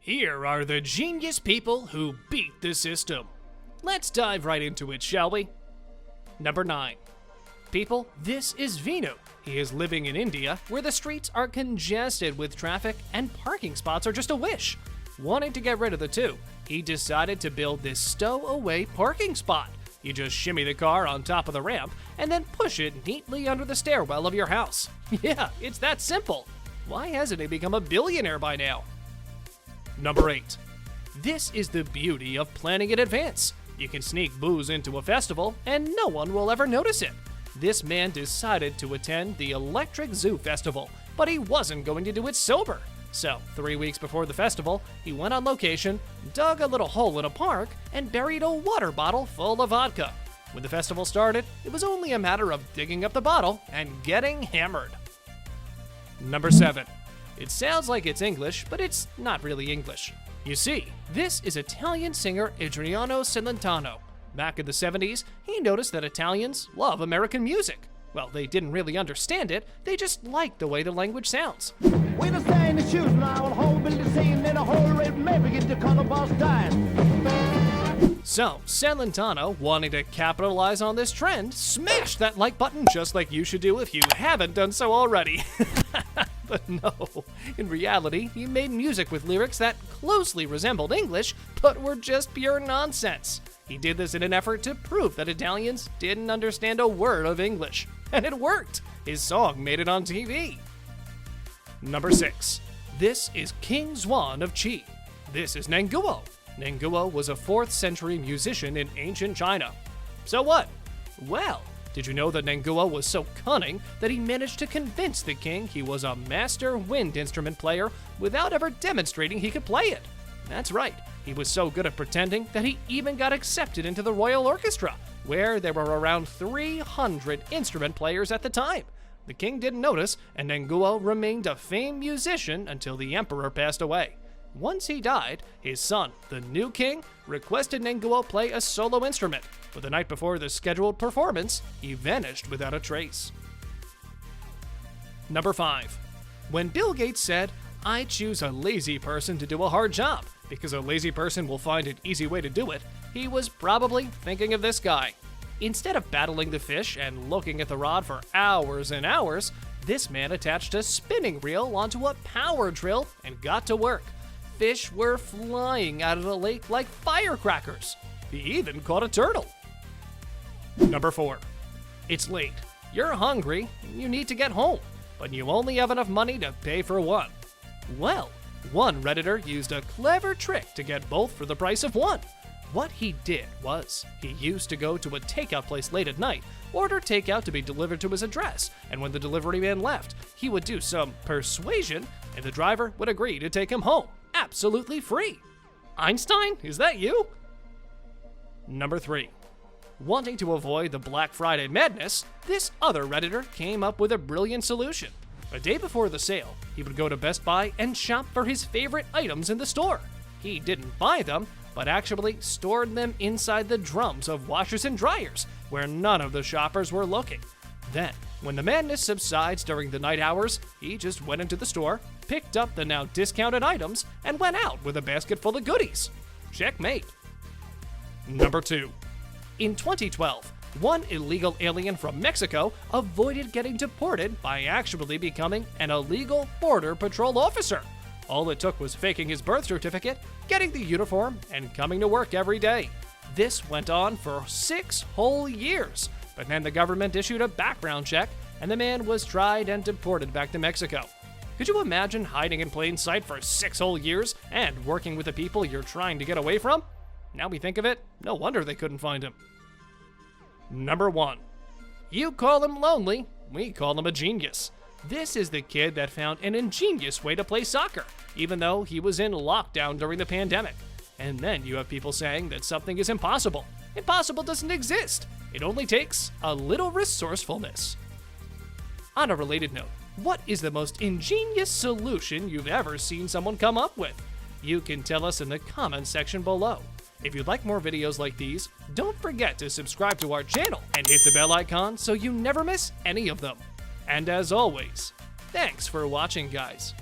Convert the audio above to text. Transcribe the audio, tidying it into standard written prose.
Here are the genius people who beat the system. Let's dive right into it, shall we? Number 9. People, this is Vinu. He is living in India, where the streets are congested with traffic and parking spots are just a wish. Wanting to get rid of the two, he decided to build this stowaway parking spot. You just shimmy the car on top of the ramp and then push it neatly under the stairwell of your house. Yeah, it's that simple. Why hasn't he become a billionaire by now? Number 8. This is the beauty of planning in advance. You can sneak booze into a festival and no one will ever notice it. This man decided to attend the Electric Zoo Festival, but he wasn't going to do it sober. So, 3 weeks before the festival, he went on location, dug a little hole in a park, and buried a water bottle full of vodka. When the festival started, it was only a matter of digging up the bottle and getting hammered. Number 7. It sounds like it's English, but it's not really English. You see, this is Italian singer Adriano Celentano. Back in the 70s, he noticed that Italians love American music. Well, they didn't really understand it, they just liked the way the language sounds. We don't stay in the shoes now, the whole building scene in a whole red maybe get the color boss dying. So, Celentano, wanting to capitalize on this trend, smashed that like button just like you should do if you haven't done so already. But no, in reality, he made music with lyrics that closely resembled English, but were just pure nonsense. He did this in an effort to prove that Italians didn't understand a word of English. And it worked! His song made it on TV. Number 6. This is King Zwan of Qi. This is Nanguo. Nanguo was a 4th century musician in ancient China. So what? Well, did you know that Nanguo was so cunning that he managed to convince the king he was a master wind instrument player without ever demonstrating he could play it? That's right, he was so good at pretending that he even got accepted into the royal orchestra, where there were around 300 instrument players at the time. The king didn't notice, and Nanguo remained a famed musician until the emperor passed away. Once he died, his son, the new king, requested Nanguo play a solo instrument, but the night before the scheduled performance, he vanished without a trace. Number 5. When Bill Gates said, "I choose a lazy person to do a hard job, because a lazy person will find an easy way to do it," he was probably thinking of this guy. Instead of battling the fish and looking at the rod for hours and hours, this man attached a spinning reel onto a power drill and got to work. Fish were flying out of the lake like firecrackers. He even caught a turtle. Number 4. It's late. You're hungry, and you need to get home, but you only have enough money to pay for one. Well, one Redditor used a clever trick to get both for the price of one. What he did was, he used to go to a takeout place late at night, order takeout to be delivered to his address, and when the delivery man left, he would do some persuasion, and the driver would agree to take him home, absolutely free. Einstein, is that you? Number 3. Wanting to avoid the Black Friday madness, this other Redditor came up with a brilliant solution. A day before the sale, he would go to Best Buy and shop for his favorite items in the store. He didn't buy them, but actually stored them inside the drums of washers and dryers, where none of the shoppers were looking. Then, when the madness subsides during the night hours, he just went into the store, picked up the now discounted items, and went out with a basket full of goodies. Checkmate. Number 2. In 2012, one illegal alien from Mexico avoided getting deported by actually becoming an illegal border patrol officer. All it took was faking his birth certificate, getting the uniform, and coming to work every day. This went on for 6 whole years, but then the government issued a background check, and the man was tried and deported back to Mexico. Could you imagine hiding in plain sight for 6 whole years and working with the people you're trying to get away from? Now we think of it, no wonder they couldn't find him. Number 1. You call him lonely, we call him a genius. This is the kid that found an ingenious way to play soccer, even though he was in lockdown during the pandemic. And then you have people saying that something is impossible. Impossible doesn't exist. It only takes a little resourcefulness. On a related note, what is the most ingenious solution you've ever seen someone come up with? You can tell us in the comments section below. If you'd like more videos like these, don't forget to subscribe to our channel and hit the bell icon so you never miss any of them. And as always, thanks for watching, guys.